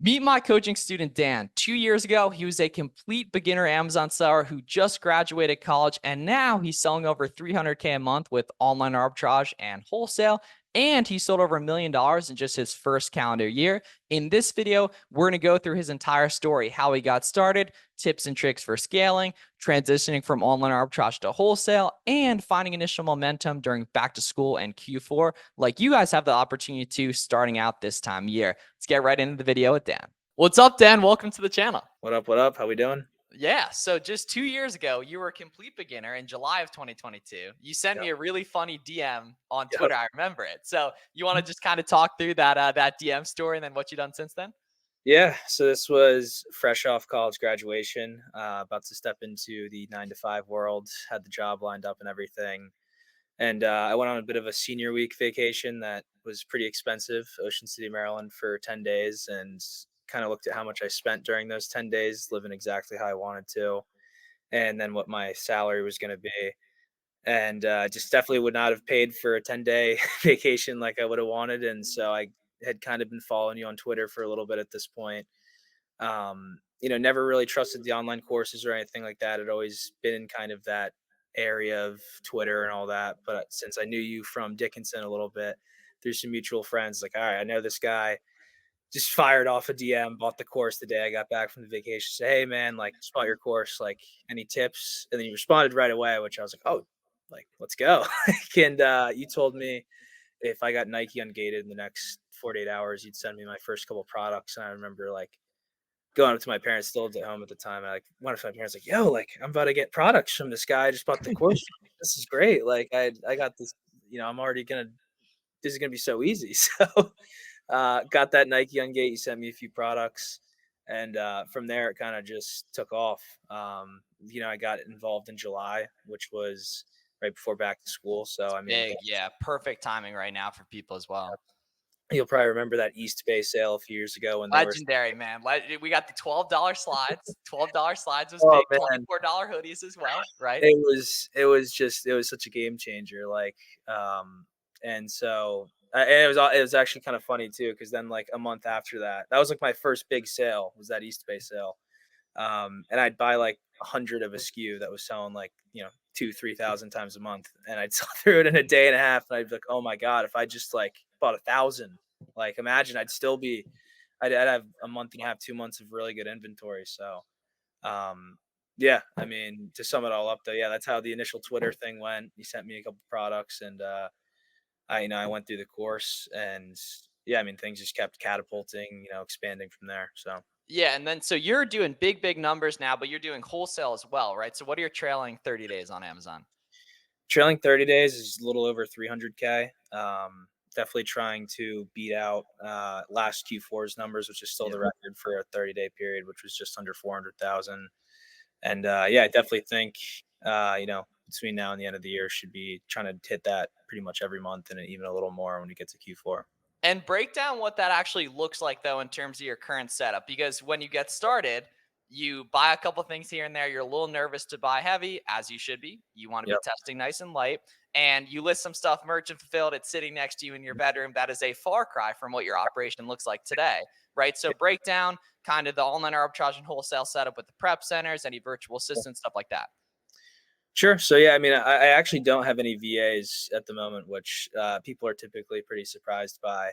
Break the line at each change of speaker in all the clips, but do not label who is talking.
Meet my coaching student, Dan. 2 years ago, he was a complete beginner Amazon seller who just graduated college, and now he's selling over 300K a month with online arbitrage and wholesale. And he sold over $1 million in just his first calendar year. In this video, we're going to go through his entire story, how he got started, tips and tricks for scaling, transitioning from online arbitrage to wholesale, and finding initial momentum during back to school and Q4, like you guys have the opportunity to starting out this time of year. Let's get right into the video with Dan. What's up, Dan? Welcome to the channel.
What up? What up? How we doing?
Yeah, so just 2 years ago, you were a complete beginner in July of 2022. You sent
Yep.
me a really funny DM on
Yep.
Twitter. I remember it. So you want to just kind of talk through that DM story and then what you've done since then?
Yeah. So this was fresh off college graduation, about to step into the 9 to 5 world. Had the job lined up and everything, and I went on a bit of a senior week vacation that was pretty expensive, Ocean City, Maryland, for 10 days, and kind of looked at how much I spent during those 10 days, living exactly how I wanted to, and then what my salary was going to be. And just definitely would not have paid for a 10-day vacation like I would have wanted. And so I had kind of been following you on Twitter for a little bit at this point. Never really trusted the online courses or anything like that. Had always been in kind of that area of Twitter and all that. But since I knew you from Dickinson a little bit through some mutual friends, like, all right, I know this guy. Just fired off a DM, bought the course the day I got back from the vacation. Say, hey man, like just bought your course, like any tips? And then you responded right away, which I was like, oh, like let's go. And you told me if I got Nike ungated in the next 48 hours, you'd send me my first couple products. And I remember like going up to my parents, still lived at home at the time. I like went up to my parents, like, yo, like I'm about to get products from this guy. I just bought the course. This is great. Like I got this, I'm already gonna this is gonna be so easy. So got that Nike Ungate. You sent me a few products, and from there it kind of just took off. I got involved in July, which was right before back to school. So I mean,
Big, yeah, perfect timing right now for people as well.
you'll probably remember that Eastbay sale a few years ago when there was.
Legendary, man. We got the $12 slides. $12 slides was
Oh
big.
man,
$24 hoodies as well, right?
it was such a game changer. Like, and so. And it was actually kind of funny too, because then like a month after that, that was like my first big sale was that Eastbay sale. And I'd buy like 100 of a SKU that was selling like 2-3 thousand times a month, and I'd sell through it in a day and a half, and I'd be like, oh my god, if I just like bought 1,000, like imagine I'd have a month and a half, 2 months of really good inventory. So yeah, I mean, to sum it all up though, yeah, that's how the initial Twitter thing went. He sent me a couple products, and I went through the course, and yeah, I mean, things just kept catapulting, expanding from there. So
Yeah, and then so you're doing big numbers now, but you're doing wholesale as well, right? So what are your trailing 30 days on Amazon?
trailing 30 days is a little over 300K. Definitely trying to beat out last Q4's numbers, which is still
Yeah.
the record for a 30-day period, which was just under 400,000. And yeah, I definitely think between now and the end of the year should be trying to hit that pretty much every month, and even a little more when we get to Q4.
And break down what that actually looks like though in terms of your current setup, because when you get started, you buy a couple things here and there, you're a little nervous to buy heavy, as you should be. You want to be
Yep.
testing nice and light, and you list some stuff merchant fulfilled, it's sitting next to you in your bedroom. That is a far cry from what your operation looks like today, right? So break down kind of the online arbitrage and wholesale setup with the prep centers, any virtual assistants, stuff like that.
Sure. So yeah, I mean, I actually don't have any VAs at the moment, which people are typically pretty surprised by.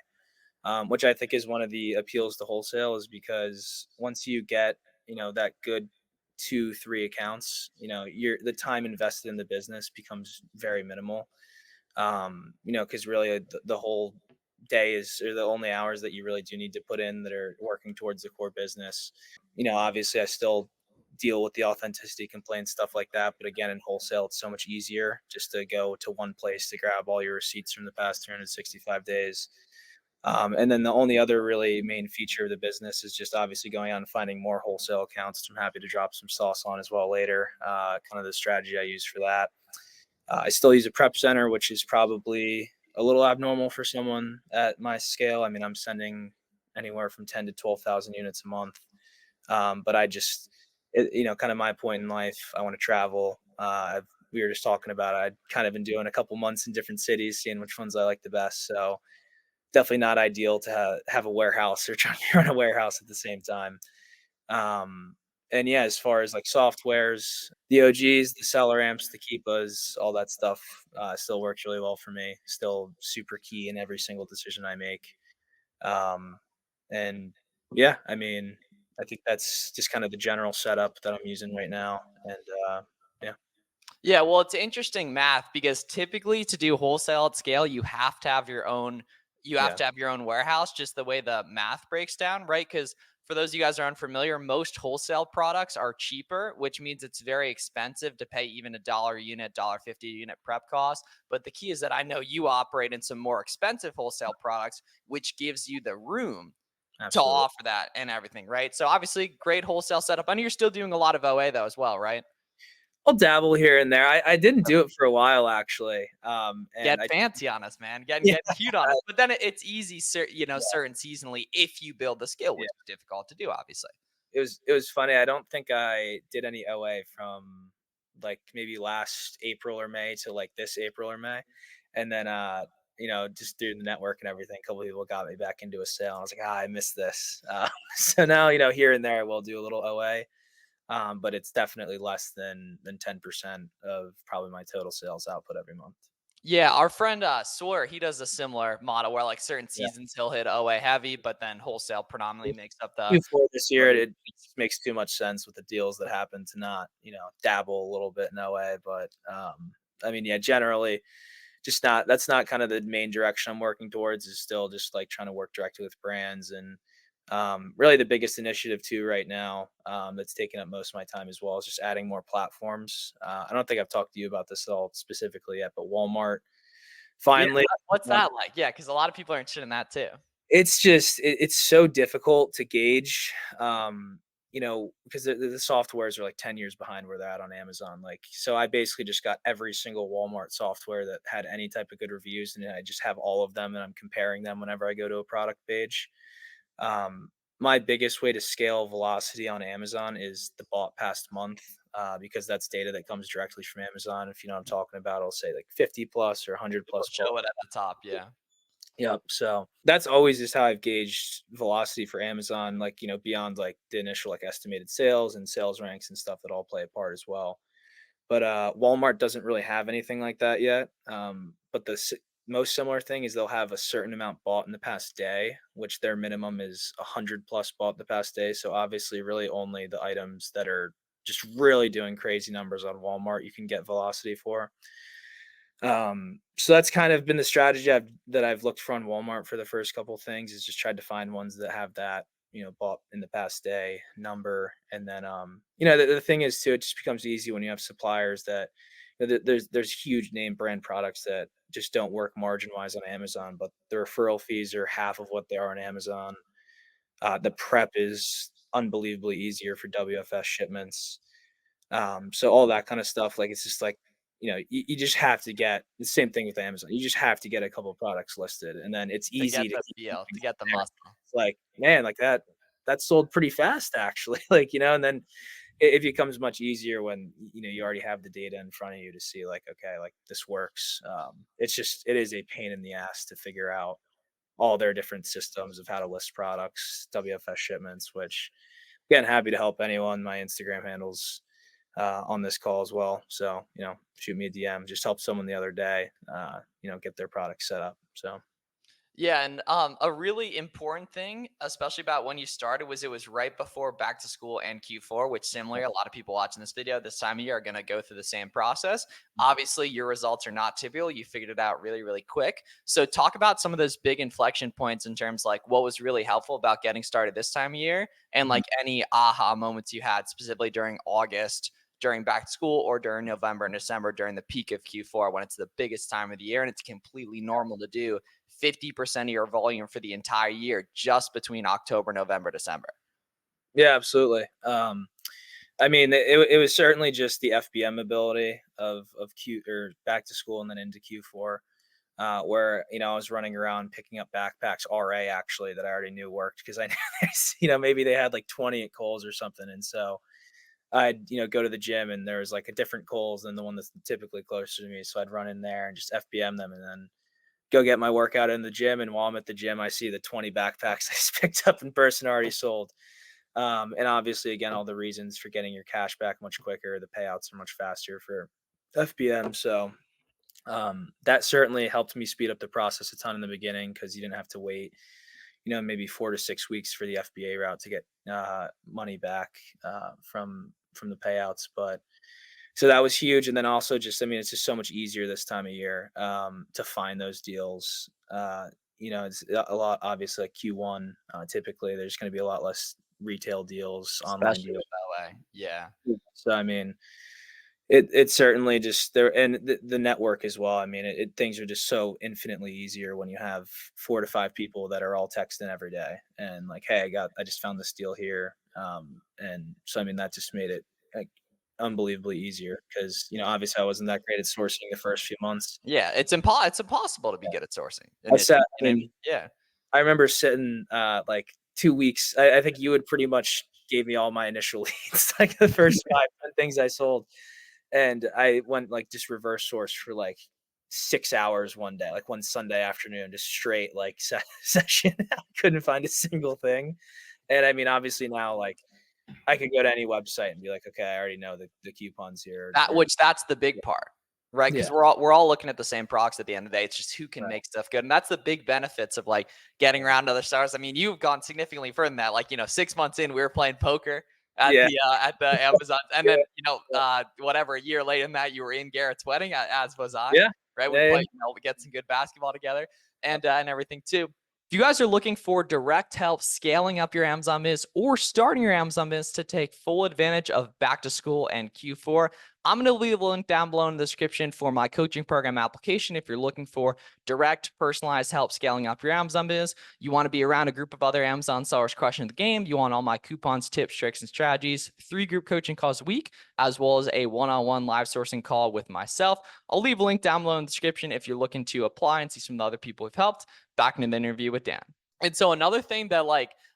Which I think is one of the appeals to wholesale, is because once you get that good 2-3 accounts, the time invested in the business becomes very minimal. Because really the whole day is, or the only hours that you really do need to put in that are working towards the core business. Obviously I still deal with the authenticity complaints, stuff like that, but again, in wholesale it's so much easier just to go to one place to grab all your receipts from the past 365 days. And then the only other really main feature of the business is just obviously going out and finding more wholesale accounts, which I'm happy to drop some sauce on as well later. Kind of the strategy I use for that. I still use a prep center, which is probably a little abnormal for someone at my scale. I mean, I'm sending anywhere from 10 to 12,000 units a month. But kind of my point in life, I want to travel. We were just talking about it. I'd kind of been doing a couple months in different cities, seeing which ones I like the best. So definitely not ideal to have a warehouse or trying to run a warehouse at the same time. Um, and yeah, as far as like softwares, the OGs, the seller amps, the Keepas, all that stuff still works really well for me. Still super key in every single decision I make. Um, and yeah, I mean, I think that's just kind of the general setup that I'm using right now. And yeah,
Yeah, well, it's interesting math because typically to do wholesale at scale, you have
yeah,
to have your own warehouse, just the way the math breaks down, right? Because for those of you guys who are unfamiliar, most wholesale products are cheaper, which means it's very expensive to pay even a dollar a unit, dollar 50 unit prep cost. But the key is that I know you operate in some more expensive wholesale products, which gives you the room to
absolutely.
offer that and everything, right? So obviously, great wholesale setup. I know you're still doing a lot of OA though as well, right?
I'll dabble here and there. I didn't do it for a while actually. And
Get
I
fancy on us, man.
yeah,
Get cute on us. But then it's easy,
yeah,
certain seasonally if you build the skill,
yeah.
which is difficult to do, obviously.
It was funny. I don't think I did any OA from like maybe last April or May to like this April or May. And then just through the network and everything, a couple people got me back into a sale. I was like, I missed this. So now, here and there we'll do a little OA. But it's definitely less than 10% of probably my total sales output every month.
Yeah, our friend Sawyer, he does a similar model where like certain
Yeah.
seasons he'll hit OA heavy, but then wholesale predominantly makes up the
Q4 this year,
majority.
it just makes too much sense with the deals that happen to not, dabble a little bit in OA. But I mean, yeah, generally, just not that's not kind of the main direction I'm working towards. Is still just like trying to work directly with brands and really the biggest initiative too right now that's taking up most of my time as well is just adding more platforms. I don't think I've talked to you about this at all specifically yet, but Walmart
Yeah,
finally.
what's that like? Yeah, because a lot of people are interested in that too.
It's just it's so difficult to gauge, because the softwares are like 10 years behind where they're at on Amazon. Like, so I basically just got every single Walmart software that had any type of good reviews, and I just have all of them, and I'm comparing them whenever I go to a product page. Um, my biggest way to scale velocity on Amazon is the bought past month, because that's data that comes directly from Amazon. If you know what I'm talking about, I'll say like 50 plus or 100
It'll
plus bought.
show it at the top. Yeah.
Yep, so that's always just how I've gauged velocity for Amazon, like, beyond, like, the initial, like, estimated sales and sales ranks and stuff that all play a part as well. But, Walmart doesn't really have anything like that yet, but the most similar thing is they'll have a certain amount bought in the past day, which their minimum is 100 plus bought in the past day, so obviously really only the items that are just really doing crazy numbers on Walmart you can get velocity for. So that's kind of been the strategy that I've looked for on Walmart for the first couple things is just tried to find ones that have that, bought in the past day number. And then, the thing is too, it just becomes easy when you have suppliers that there's huge name brand products that just don't work margin wise on Amazon, but the referral fees are half of what they are on Amazon. The prep is unbelievably easier for WFS shipments. So all that kind of stuff, like it's just like, you just have to get the same thing with Amazon. You just have to get a couple products listed, and then it's
To get
easy to
the
keep
feel, to
things
get the
there.
muscle.
It's like, man, like that sold pretty fast actually, like, and then it becomes much easier when you already have the data in front of you to see like, okay, like this works. It is a pain in the ass to figure out all their different systems of how to list products, WFS shipments, which again, happy to help anyone. My Instagram handles on this call as well. So, shoot me a DM. Just helped someone the other day, get their product set up. So,
Yeah, and a really important thing, especially about when you started, was it was right before back to school and Q4, which similarly, a lot of people watching this video this time of year are going to go through the same process. Obviously, your results are not typical. You figured it out really, really quick. So, talk about some of those big inflection points in terms like what was really helpful about getting started this time of year, and
mhm.
like any aha moments you had specifically during August, during back to school, or during November and December during the peak of Q4 when it's the biggest time of the year and it's completely normal to do 50% of your volume for the entire year just between October, November, December.
Yeah, absolutely. I mean, it was certainly just the FBM ability of Q or back to school and then into Q4, where I was running around picking up backpacks RA actually that I already knew worked because I maybe they had like 20 at Kohl's or something, and so I'd, go to the gym and there was like a different Kohl's than the one that's typically closer to me. So I'd run in there and just FBM them. And then go get my workout in the gym, and while I'm at the gym, I see the 20 backpacks I just picked up in person already sold. And obviously, again, all the reasons for getting your cash back much quicker, the payouts are much faster for FBM. So that certainly helped me speed up the process a ton in the beginning because you didn't have to wait, maybe 4 to 6 weeks for the FBA route to get money back from the payouts. But so that was huge. And then also just, I mean, it's just so much easier this time of year to find those deals. It's a lot, obviously, like Q1, typically there's going to be a lot less retail deals, online
Especially
deals.
with LA. Yeah.
So, I mean, it certainly just there, and the network as well. I mean, things are just so infinitely easier when you have 4 to 5 people that are all texting every day and like, hey, I just found this deal here. And so I mean that just made it like unbelievably easier because obviously I wasn't that great at sourcing the first few months.
Yeah, it's impossible to be good at sourcing
I sat,
initially, you know what I mean?
mean,
Yeah.
I remember sitting like 2 weeks. I think you had pretty much gave me all my initial leads, like the first 5 10 things I sold. And I went, like, just reverse source for, like, 6 hours one day, like, one Sunday afternoon, just straight, like, session. I couldn't find a single thing. And, I mean, obviously now, like, I could go to any website and be like, "Okay, I already know the coupons here are."
That's the big part, right?
Yeah,
Because we're all looking at the same products at the end of the day. It's just who can
right.
make stuff good, and that's the big benefits of like getting around to other stars. I mean, you've gone significantly further than that. Like 6 months in, we were playing poker
Yeah,
at the Amazon, and
yeah,
then
yeah,
whatever a year later than that, you were in Garrett's wedding, as was I.
yeah,
Right? We
yeah, yeah.
played, we get some good basketball together and everything too. If you guys are looking for direct help scaling up your Amazon business or starting your Amazon business to take full advantage of back to school and Q4, I'm going to leave a link down below in the description for my coaching program application. If you're looking for direct, personalized help scaling up your Amazon business, you want to be around a group of other Amazon sellers crushing the game, you want all my coupons, tips, tricks, and strategies, 3 group coaching calls a week, as well as a one-on-one live sourcing call with myself. I'll leave a link down below in the description if you're looking to apply and see some of the other people who've helped back in the interview with Dan. And so another thing that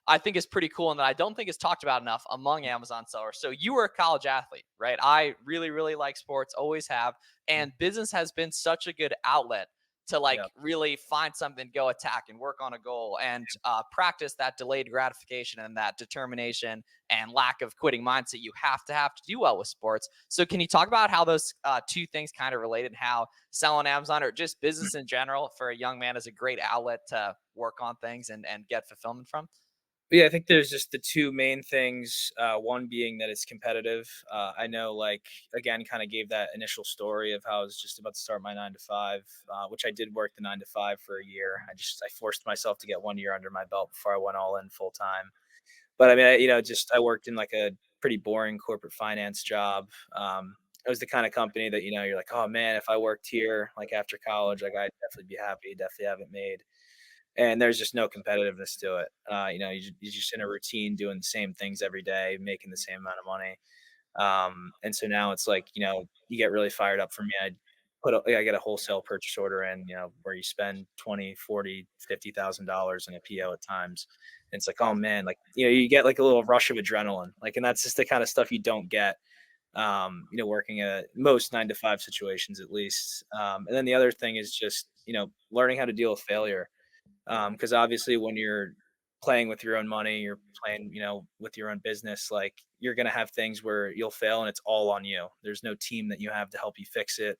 I think is pretty cool and that I don't think is talked about enough among Amazon sellers. So you were a college athlete, right? I really, really like sports, always have. And business has been such a good outlet to
Yeah.
really find something, go attack and work on a goal and practice that delayed gratification and that determination and lack of quitting mindset you have to do well with sports. So can you talk about how those two things kind of relate and how selling Amazon or just business in general for a young man is a great outlet to work on things and get fulfillment from?
Yeah, I think there's just the 2 main things, one being that it's competitive. I know, like, again, kinda gave that initial story of how I was just about to start my 9 to 5, which I did work the 9 to 5 for a year. I forced myself to get 1 year under my belt before I went all in full time. But, I mean, I worked in, like, a pretty boring corporate finance job. It was the kinda company that, you're like, "Oh, man, if I worked here, like, after college, like, I'd definitely be happy, definitely have it made." And there's just no competitiveness to it. You're just in a routine doing the same things every day, making the same amount of money. And so now it's like, you get really fired up for me. I get a wholesale purchase order in, where you spend 20, 40, $50,000 in a PO at times. And it's like, oh man, like, you get like a little rush of adrenaline. Like, and that's just the kind of stuff you don't get, working at most 9 to 5 situations at least. And then the other thing is just, learning how to deal with failure, because obviously when you're playing with your own money, you're playing, with your own business, like you're going to have things where you'll fail and it's all on you. There's no team that you have to help you fix it.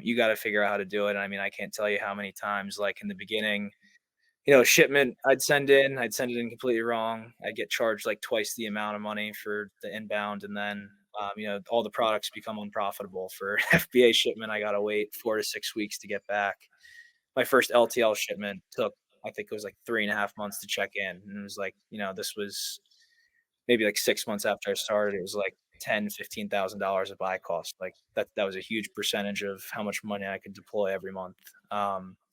You got to figure out how to do it. And I mean, I can't tell you how many times, like in the beginning, shipment I'd send it in completely wrong. I'd get charged like twice the amount of money for the inbound. And then, all the products become unprofitable for FBA shipment. I got to wait 4 to 6 weeks to get back. My first LTL shipment took, I think it was like 3.5 months to check in. And it was like, this was maybe like 6 months after I started. It was like $15,000 of buy cost. Like that was a huge percentage of how much money I could deploy every month.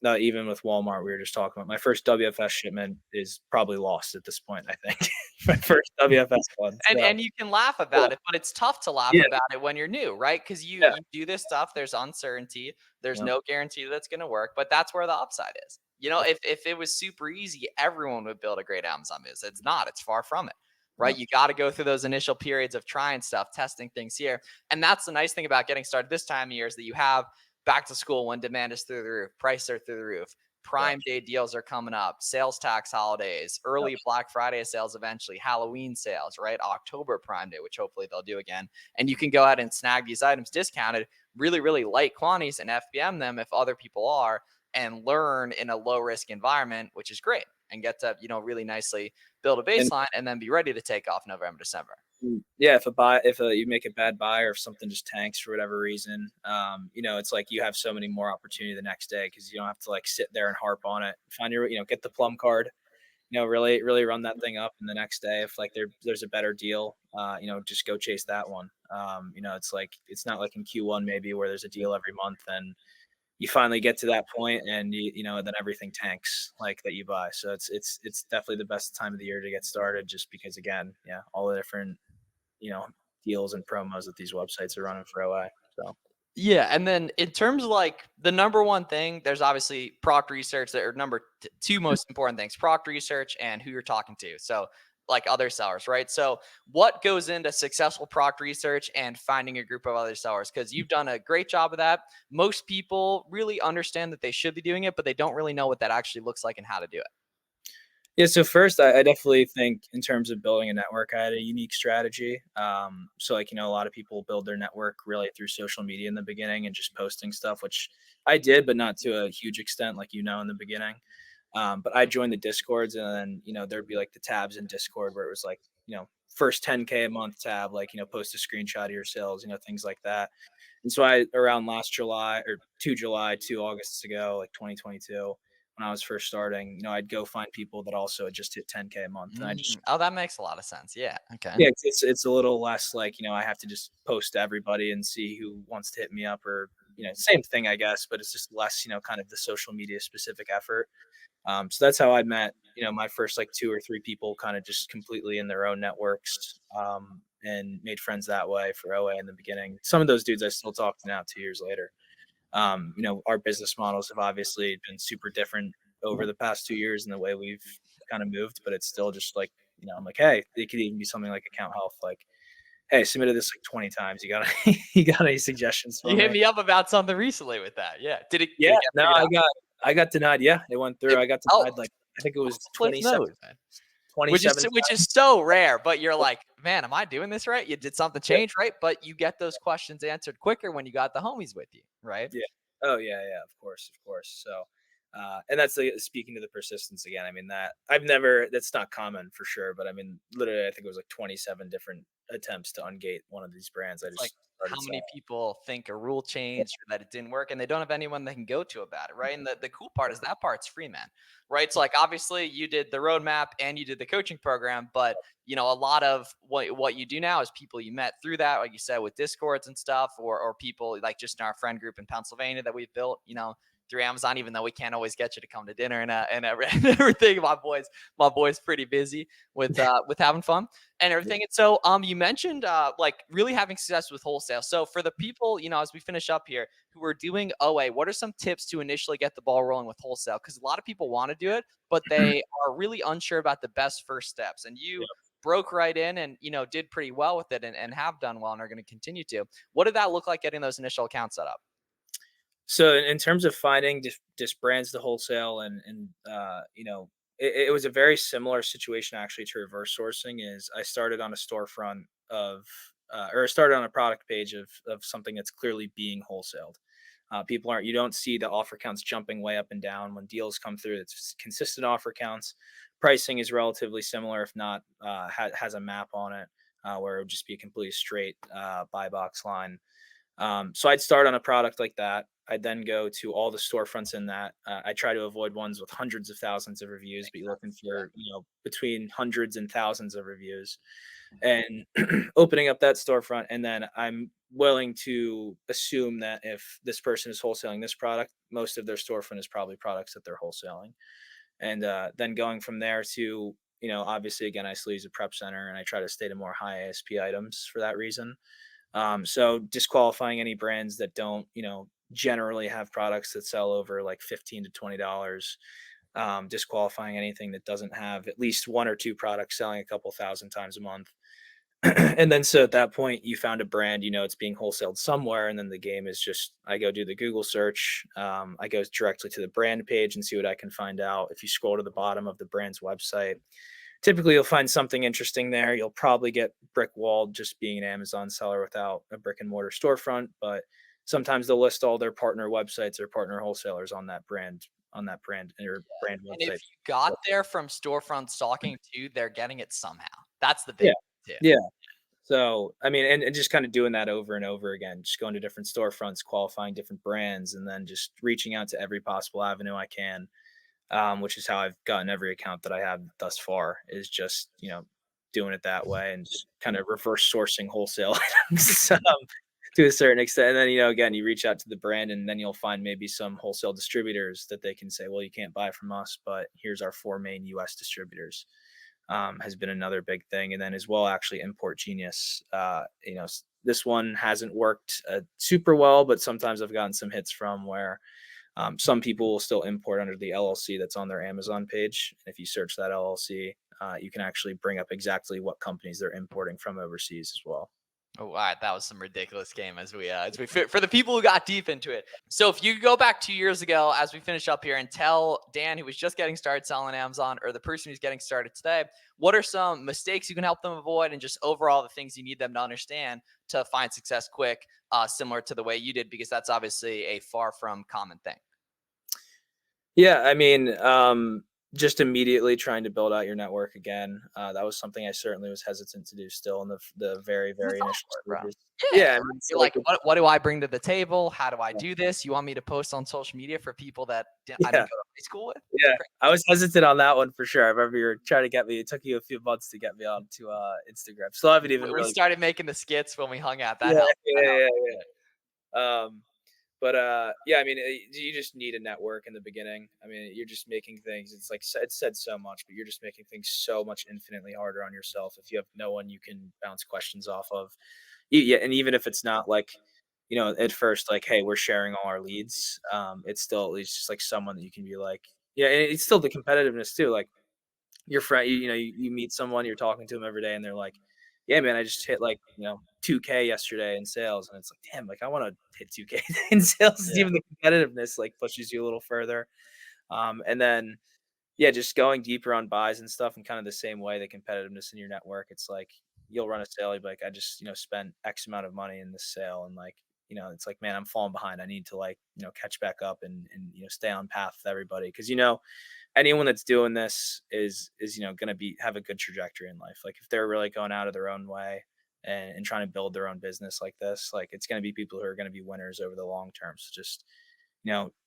Not even with Walmart, we were just talking about my first WFS shipment is probably lost at this point, I think. My first WFS one. So
And you can laugh
yeah,
about it, but it's tough to laugh
yeah,
about it when you're new, right? Because you
yeah,
you do this stuff, there's uncertainty, there's
yeah,
no guarantee that it's gonna work, but that's where the upside is.
yeah,
If it was super easy, everyone would build a great Amazon business. It's not, it's far from it,
yeah,
right? You got to go through those initial periods of trying stuff, testing things here. And that's the nice thing about getting started this time of year is that you have back to school when demand is through the roof, prices are through the roof.
Yep.
Prime Day deals are coming up, sales tax holidays,
Yep.
early Black Friday sales eventually, Halloween sales, right? October Prime Day, which hopefully they'll do again. And you can go ahead and snag these items discounted, really, really light quantities and FBM them if other people are, and learn in a low risk environment, which is great, and get to, really nicely build a
And
baseline and then be ready to take off November, December.
yeah, if you make a bad buy or if something just tanks for whatever reason, it's like you have so many more opportunity the next day because you don't have to like sit there and harp on it. Find your, get the plum card, really, really run that thing up. And the next day, if like there's a better deal, just go chase that one. It's like, it's not like in Q1 maybe where there's a deal every month and you finally get to that point and then everything tanks like that you buy. So it's definitely the best time of the year to get started just because again, yeah, all the different you know, deals and promos that these websites are running for OI. So
Yeah, and then in terms of like the number one thing, there's obviously product research that are two most important things: product research and who you're talking to. So like other sellers, right? So what goes into successful product research and finding a group of other sellers? Because you've done a great job of that. Most people really understand that they should be doing it, but they don't really know what that actually looks like and how to do it.
yeah, so first, I definitely think in terms of building a network, I had a unique strategy. So like a lot of people build their network really through social media in the beginning and just posting stuff, which I did, but not to a huge extent, like in the beginning. But I joined the discords, and then there'd be like the tabs in Discord where it was like first 10K a month tab, like post a screenshot of your sales, things like that. And so I around last July or 2 Augusts ago, like 2022, when I was first starting, I'd go find people that also had just hit 10K a month, and I just
Oh, that makes a lot of sense. Yeah. Okay.
yeah, it's a little less like I have to just post to everybody and see who wants to hit me up or same thing I guess, but it's just less kind of the social media specific effort. So that's how I met, my first like 2 or 3 people kind of just completely in their own networks, and made friends that way for OA in the beginning. Some of those dudes I still talk to now 2 years later. Our business models have obviously been super different over the past 2 years in the way we've kind of moved, but it's still just like, I'm like, hey, it could even be something like account health, like, hey, submitted this like 20 times. You got you got any suggestions
You
for
hit
me?
me up about something recently with that. Yeah. Did
Yeah,
it get
no,
figured out?
I got denied. Yeah, it went through.
It,
I got
oh,
denied like I think it was
Cliff knows, man.
twenty
Which is
seven
which
times.
is so rare, but you're like, "Man, am I doing this right?" You did something
Yeah,
change, right? But you get those questions answered quicker when you got the homies with you, right?
yeah. Oh yeah, yeah. Of course, of course. So, and that's the speaking to the persistence again. I mean that I've never. That's not common for sure, but I mean literally, I think it was like 27 different attempts to ungate one of these brands. I
It's like
just
how
started
many
selling.
people think a rule changed or that it didn't work and they don't have anyone they can go to about it, right? And the cool part is that part's free, man. Right. So like obviously you did the roadmap and you did the coaching program, but a lot of what you do now is people you met through that, like you said, with discords and stuff, or people like just in our friend group in Pennsylvania that we've built, through Amazon, even though we can't always get you to come to dinner and everything. My boy's pretty busy with having fun and
Yeah.
everything. And so, you mentioned like really having success with wholesale. So for the people, as we finish up here, who are doing OA, what are some tips to initially get the ball rolling with wholesale? Because a lot of people want to do it, but they are really unsure about the best first steps. And you broke right in and did pretty well with it and have done well and are going to continue to. What did that look like getting those initial accounts set up?
So in terms of finding just brands to wholesale and it was a very similar situation actually to reverse sourcing. Is I started on a storefront of or I started on a product page of something that's clearly being wholesaled. People aren't you don't see the offer counts jumping way up and down when deals come through. It's consistent offer counts. Pricing is relatively similar, if not has a map on it where it would just be a completely straight buy box line. So I'd start on a product like that. I'd then go to all the storefronts in that. I try to avoid ones with hundreds of thousands of reviews, but
Makes
you're looking
sense. Yeah.
for between hundreds and thousands of reviews, and opening up that storefront. And then I'm willing to assume that if this person is wholesaling this product, most of their storefront is probably products that they're wholesaling. And then going from there to obviously again I still use a prep center and I try to stay to more high ASP items for that reason. So disqualifying any brands that don't, generally have products that sell over like $15 to $20. Disqualifying anything that doesn't have at least 1 or 2 products selling a couple thousand times a month. And then so at that point, you found a brand, it's being wholesaled somewhere, and then the game is just I go do the Google search, I go directly to the brand page and see what I can find out. If you scroll to the bottom of the brand's website, typically you'll find something interesting there. You'll probably get brick walled just being an Amazon seller without a brick and mortar storefront, but sometimes they'll list all their partner websites or partner wholesalers on that brand or brand
And if
website.
you got there from storefront stalking too, they're getting it somehow. That's the
Yeah.
big too.
Yeah. So, I mean, and just kind of doing that over and over again, just going to different storefronts, qualifying different brands, and then just reaching out to every possible avenue I can, which is how I've gotten every account that I have thus far, is just, doing it that way and just kind of reverse sourcing wholesale items to a certain extent. And then, again, you reach out to the brand and then you'll find maybe some wholesale distributors that they can say, well, you can't buy from us, but here's our 4 main US distributors. Has been another big thing. And then as well, actually, Import Genius. This one hasn't worked super well, but sometimes I've gotten some hits from where some people will still import under the LLC that's on their Amazon page. And if you search that LLC, you can actually bring up exactly what companies they're importing from overseas as well.
Oh, all right, that was some ridiculous game for the people who got deep into it. So if you go back 2 years ago, as we finish up here, and tell Dan who was just getting started selling Amazon, or the person who's getting started today, what are some mistakes you can help them avoid, and just overall the things you need them to understand to find success quick, similar to the way you did, because that's obviously a far from common thing.
Yeah, I mean, just immediately trying to build out your network again. That was something I certainly was hesitant to do still in the very,
'Cause
very
it's
initial
awkward, bro.
stages.
Yeah,
Yeah, I
right?
mean, it's
You're
like
like, what do I bring to the table? How do I
yeah,
do this? You want me to post on social media for people that I
yeah,
didn't go to high school with?
yeah. I was hesitant on that one for sure. I remember you were trying to get me. It took you a few months to get me onto Instagram. Still haven't even
We
really.
started making the skits when we hung out. That
Yeah,
helped. That
yeah,
helped.
yeah,
Yeah.
but yeah, I mean, you just need a network in the beginning. I mean, you're just making things. It's like it's said so much, but you're just making things so much infinitely harder on yourself if you have no one you can bounce questions off of. Yeah, and even if it's not like, at first, like, hey, we're sharing all our leads. It's still at least just like someone that you can be like, yeah, and it's still the competitiveness too. Like your friend, you meet someone, you're talking to them every day, and they're like, "Yeah, man, I just hit like 2K yesterday in sales," and it's like, "Damn, like I want to hit 2K in sales."
Yeah.
Even the competitiveness like pushes you a little further, and then yeah, just going deeper on buys and stuff, and kind of the same way the competitiveness in your network. It's like you'll run a sale, you'll be like, "I just spent X amount of money in this sale," and like. It's like, man, I'm falling behind. I need to like, catch back up and stay on path with everybody. Cause anyone that's doing this is going to be have a good trajectory in life. Like if they're really going out of their own way and trying to build their own business like this, like it's going to be people who are going to be winners over the long term. So just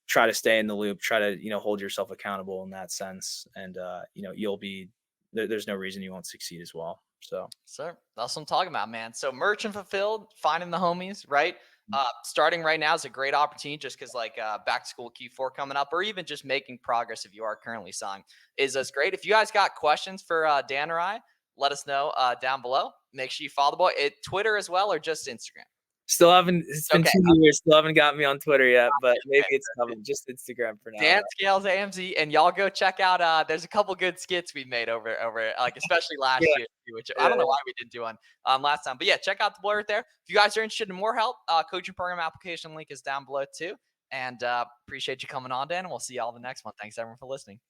try to stay in the loop, try to hold yourself accountable in that sense, and you'll be there's no reason you won't succeed as well. So
Sir, that's what I'm talking about, man. So merch and fulfilled, finding the homies, right? Starting right now is a great opportunity, just because like back to school Q4 coming up, or even just making progress if you are currently selling is as great. If you guys got questions for Dan or I, let us know down below. Make sure you follow the boy at Twitter as well, or just Instagram.
still haven't. It's been
Okay.
2 years. Still haven't got me on Twitter yet, but maybe it's
Okay.
coming. Just Instagram for now,
Dan
though.
Scales AMZ, and y'all go check out. There's a couple good skits we made over like especially
Yeah,
last year, which I don't know
yeah.
why we didn't do one last time. But yeah, check out the boy right there. If you guys are interested in more help, coaching program application link is down below too. And appreciate you coming on, Dan. And we'll see y'all in the next one. Thanks everyone for listening.